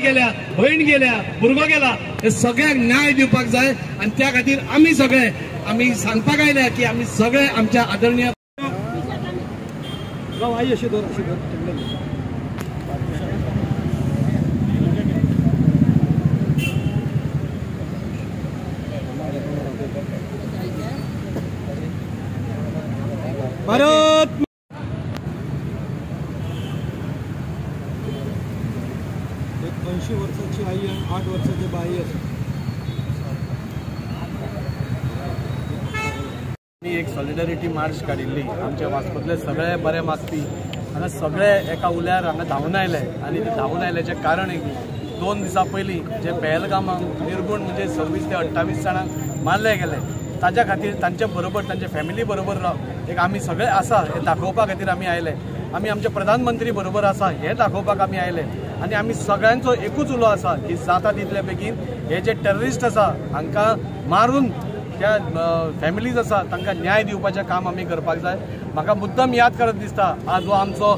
गेल्या बहीण गेल्या भुरगो गेला हे सगळ्यांक न्याय दिवपाक जाय आणि त्या खातीर आमी सगळे आमी सांगपाक आयल्या की आमी सगळे आमच्या आदरणीय भारत 80 वर्षाची आई आणि 8 वर्षाचे बाई एक सॉलिडॅरिटी मार्च काढिल्ली आमच्या वास्कोतले सगळे बरे मागपी हांगा सगळे एका उल्यार हांगा धांवन आयले आणि धांवन आयल्याचें कारण एक 2 दिसां पयलीं जे पहलगामाक निर्गुण म्हणजे 26 ते 28 जाणांक मारले गेले ताच्या खातीर तांचे बरोबर तांचे फॅमिली बरोबर एक आमी सगळे आसा हे दाखोवपा खातीर आमी आयले आमी आमचे प्रधानमंत्री बरोबर आसा हे दाखोवपाक आमी आयले आणि आमी सगळ्यांचो एकूच उलो आसा की जाता तितले बेगीन हे जे टेररिस्ट आसा हांकां मारून त्या फॅमिलीज आसा तांकां न्याय दिवपाचें काम आमी करपाक जाय म्हाका मुद्दम याद करत दिसता आज हो आमचो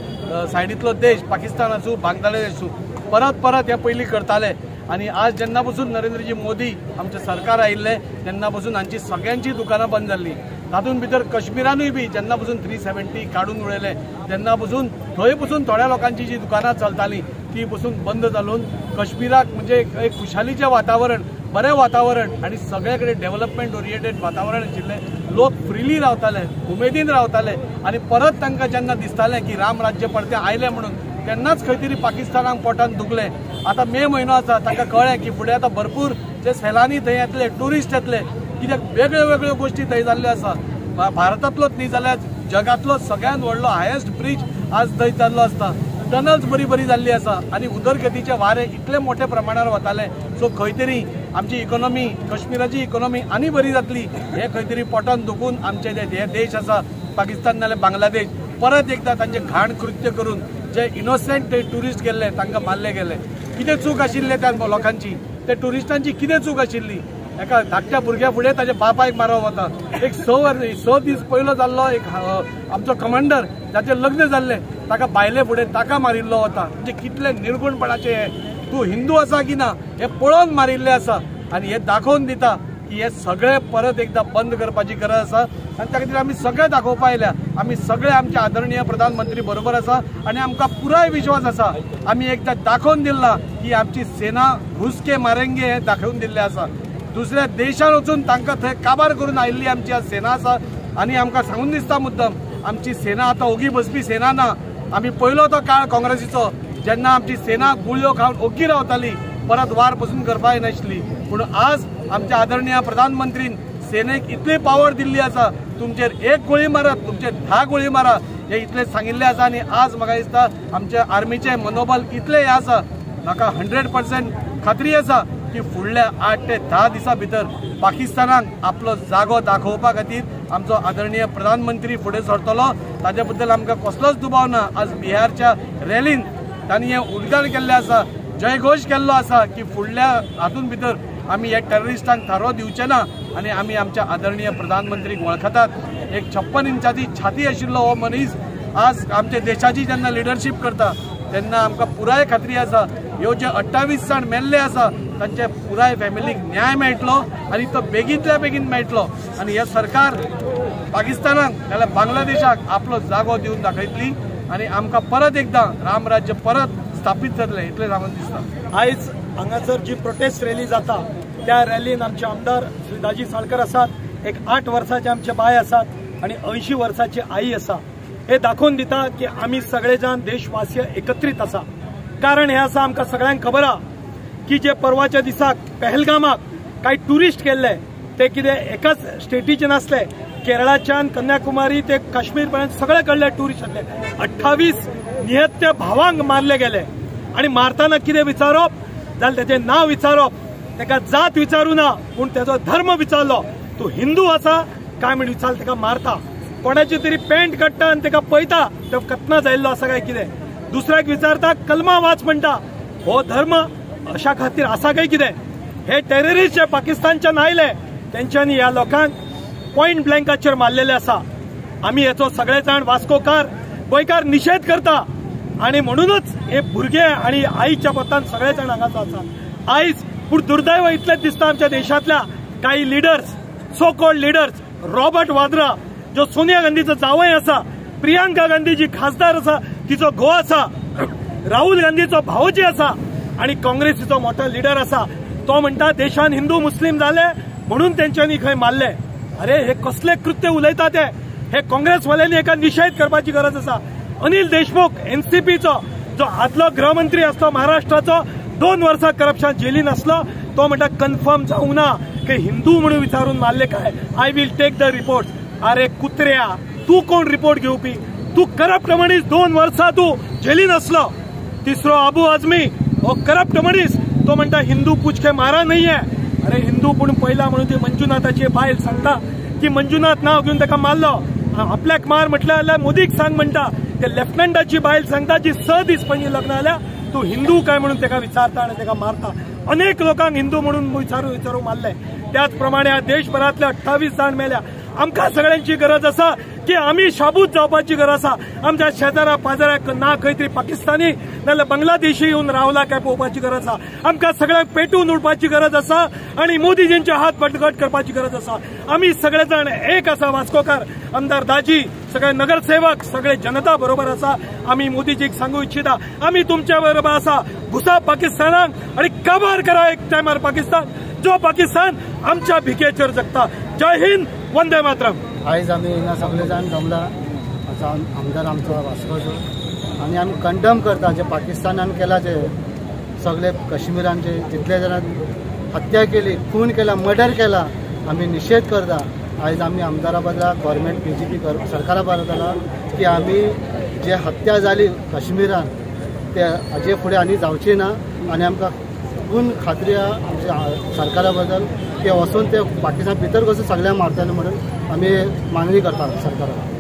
सायडीतलो देश पाकिस्तान आसूं बांगलादेश आसूं परत परत हे पयलीं करताले आणि आज जेन्ना पासून नरेंद्रजी मोदी आमचे सरकार आयिल्ले तेन्ना पासून हांची सगळ्यांची दुकानां बंद जाल्ली तातूंत भितर काश्मीरानूय बी जेन्ना पासून 370 काडून उडयले तेन्ना पासून थंय पासून थोड्या लोकांची जी दुकानां चलताली ती पासून बंद जावन काश्मीराक म्हणजे एक खुशालीचें वातावरण बरें वातावरण आणि सगळे कडेन डेव्हलपमेंट ओरिएंटेड वातावरण आशिल्लें लोक फ्रिली रावताले उमेदीन रावताले आणि परत तांकां जेन्ना दिसतालें की राम राज्य परते आयले म्हणून तेन्नाच खंय तरी पाकिस्तानाक पोटान दुखले आता मे म्हयनो आसा तांकां कळ्ळें की फुडें आतां भरपूर जे सैलानी थंय येतले टुरिस्ट येतले कित्याक वेगळ्यो वेगळ्यो गोश्टी थंय जाल्ल्यो आसा भारतांतलोच न्ही जाल्यार जगांतलो सगळ्यांत व्हडलो हायेस्ट ब्रीज आज थंय जाल्लो आसता टनल्स बरी बरी जाल्ली आसा आणि उदरगतीचे वारे इतले मोठ्या प्रमाणार वताले सो खंय तरी आमची इकॉनॉमी काश्मीराची इकॉनॉमी आनी बरी जातली हे खंय तरी पोटान दुखून आमचे जे देश आसा पाकिस्तान नाल्यार बांगलादेश परत एकदा तांचे घाण कृत्य करून जे इनोसेंट ते टुरिस्ट गेल्ले तांकां मारले गेले कितें चूक आशिल्ले त्या लोकांची ते टुरिस्टांची कितें चूक आशिल्ली एका धाकट्या भुरग्या फुडें ताच्या बापायक मारप वता एक 6 दीस पयलो जाल्लो एक आमचो कमांडर जाचें लग्न जाल्लें ताका बायले फुडें ताका मारिल्लो वता म्हणजे कितले निर्गुणपणाचे हे तूं हिंदू आसा की ना हे पळोवन मारिल्ले आसा आणि हे दाखोवन दिता की हे सगळे परत एकदा बंद करपाची गरज आसा आणि त्या खातीर आमी सगळे दाखोवपा आयल्या आमी सगळे आमचे आदरणीय प्रधानमंत्री बरोबर आसा आणि आमकां पुराय विश्वास आसा आमी एकदा दाखोवन दिला की आमची सेना घुस के मारेंगे हे दाखोवन दिल्ले आसा दुसऱ्या देशान वचून तांकां थंय काबार करून आयिल्ली आमची आज सेना आसा आणि आमकां सांगून दिसता मुद्दम आमची सेना आतां ओगी बसपी सेना ना आमी पयलो तो काळ काँग्रेसीचो जेन्ना आमची सेना गुळयो खावन ओगी रावताली परत वार पसून करपाक नाशिल्ली पूण आज आमच्या आदरणीय प्रधानमंत्रीन सेनेक इतली पावर दिल्ली आसा तुमचेर 1 गोळी मारत तुमचेर 10 गोळी मारा हे इतले सांगिल्ले आसा आणि आज म्हाका दिसता आमच्या आर्मीचे मनोबल इतले हे आसा म्हाका 100% खात्री आसा की फुडल्या 8 ते 10 दिसां भितर पाकिस्तानाक आपलो जागो दाखोवपा खातीर आमचो आदरणीय प्रधानमंत्री फुडें सरतलो ताजे बद्दल आमकां कसलोच दुबाव ना आज बिहारच्या रॅलीन तांणी हे उद्गार केल्ले आसा जयघोष केल्लो आसा की फुडल्या हातून भितर आमी हे टेररिस्टांक थारो दिवचे ना आणि आमी आमच्या आदरणीय प्रधानमंत्रीक वळखतात एक 56 इंचाची छाती आशिल्लो हो मनीस आज आमच्या देशाची जेन्ना लिडरशीप करता तेन्ना आमकां पुराय खात्री आसा ह्यो जे 28 जाण मेल्ले आसा तांचे पुराय फॅमिलीक न्याय मेळटलो आणि तो बेगींतल्या बेगीन मेळटलो आणि हे सरकार पाकिस्तानाक नाल्यार बांगलादेशाक आपलो जागो दिवन दाखयतली आणि आमकां परत एकदा राम राज्य परत स्थापीत जातले इतलें सांगून दिसता आयज हांगासर जी प्रोटेस्ट रॅली जाता त्या रॅलीन आमचे आमदार श्री दाजी साळकर आसात एक 8 वर्साचे आमचे बाय आसात आणि 80 वर्साची आई आसा हे दाखोवन दिता की आमी सगळे जाण देशवासीय एकत्रित आसा कारण हे आसा आमकां सगळ्यांक खबर आहा की जे परवाच्या दिसाक पहलगामाक काही टुरिस्ट गेल्ले ते कितें एकाच स्टेटीचे नासले केरळाच्यान कन्याकुमारी ते काश्मीर पर्यंत सगळे कडले टुरिस्ट आसले 28 निहत्य भावांक मारले गेले आणि मारताना कितें विचारप जाल्यार तेजें नांव विचारप तेका जात विचारू ना पूण तेजो धर्म विचारलो तूं हिंदू आसा काय म्हण विचार तेका मारता कोणाची तरी पेंट काडटा आनी तेका पळयता तो कतना जायल्लो आसा काय कितें दुसऱ्याक विचारता कलमा वाच म्हणटा हो धर्म अशा खातीर आसा काय कितें हे टेररिस्ट जे पाकिस्तानच्यान आयले तेंच्यांनी ह्या लोकांक पॉइंट ब्लँकाचेर मारलेले आसा। आमी हेचो सगळे जाण वास्कोकार गोंयकार निशेध करता आणि म्हणूनच हे भुरगे आणि आईच्या पोतान सगळे जाण हांगासर आसात आयज। पूण दुर्दैव इतलेच दिसता आमच्या देशांतल्या काही leaders, so called leaders, Robert Vadra जो सोनिया गांधीचो जावय आसा, प्रियांका गांधी जी खासदार आसा तिचो घोव आसा, राहुल गांधीचो भावोजी आसा आणि काँग्रेसीचो मोठो लिडर आसा, तो म्हणटा देशान हिंदू मुस्लिम जाले म्हणून तेंच्यांनी खंय मारले। अरे हे कसले कृत्य उलयता ते? हे काँग्रेसवाल्यांनी एका निषेध करपाची गरज आसा। अनिल देशमुख एनसीपीचो जो आदलो गृहमंत्री आसलो महाराष्ट्राचो 2 वर्सां करप्शन जेलीन आसलो, तो म्हणटा कन्फर्म जावंक ना की हिंदू म्हणून विचारून मारले काय। I will take the report. अरे कुत्र्या, तू कोण रिपोर्ट घेवपी? तू करप्ट मनीस, 2 वर्सां तू जेलीन आसलो। तिसरो अबू आझमी हो करप्ट मनीस, तो म्हणटा हिंदू कुछ के मारा नाहीये। अरे हिंदू पूण पयला म्हणून ती मंजुनाथाची बायल सांगता की मंजुनाथ नाव घेऊन ताका मारलो। आपल्याक मार म्हटल्यार जाल्यार मोदीक सांग म्हणटा। ते लेफ्टनंटाची बायल सांगता जी 6 दीस पयलीं लग्न जाल्या, तू हिंदू काय म्हणून ताका विचारता आणि ताका मारता। अनेक लोकांक हिंदू म्हणून विचारू मारले। त्याच प्रमाणे ह्या देशभरातल्या 28 जाण मेल्या। आमकां सगळ्यांची गरज आसा की आमी शाबूत जावपाची गरज आसा। आमच्या शेजारा पाजाराक ना खंय तरी पाकिस्तानी नाल्यार बांगलादेशी येवन रावला काय पळोवपाची गरज आसा। आमकां सगळ्यांक पेटून उडपाची गरज आसा आणि मोदीजींचे हात बटगट करपाची गरज आसा। आमी सगळे जाण एक आसा वास्कोकार, आमदार दाजी, सगळे नगरसेवक, सगळे जनता बरोबर आसा। आमी मोदीजीक सांगू इच्छिता आमी तुमच्या बरोबर आसा। घुसा पाकिस्तानाक आणि काबार करा एक टायमार पाकिस्तान, जो पाकिस्तान आमच्या भिकेचेर जगता। जय हिंद, वंदे मातरम। आयज आमी हिंगा सगळे जाण जमला आमदार आमचो वास्कोचो आनी आमी कंडम करता जे पाकिस्तानान केला ते सगळे काश्मिरांचे जितले जाणां हत्या केली, खून केला, मर्डर केला, आमी निषेध करता। आयज आमी आमदारा बदला गव्हर्मेंट बीजेपी सरकारा बदला की आमी जे हत्या जाली काश्मिरान ते हाजे फुडें आनी जावची ना आनी आमकां पूर्ण खात्री आमच्या सरकारा बद्दल की वचून ते पाकिस्तान भितर कसो सगळ्यांक मारतले म्हणून आमी मागणी करता सरकाराक।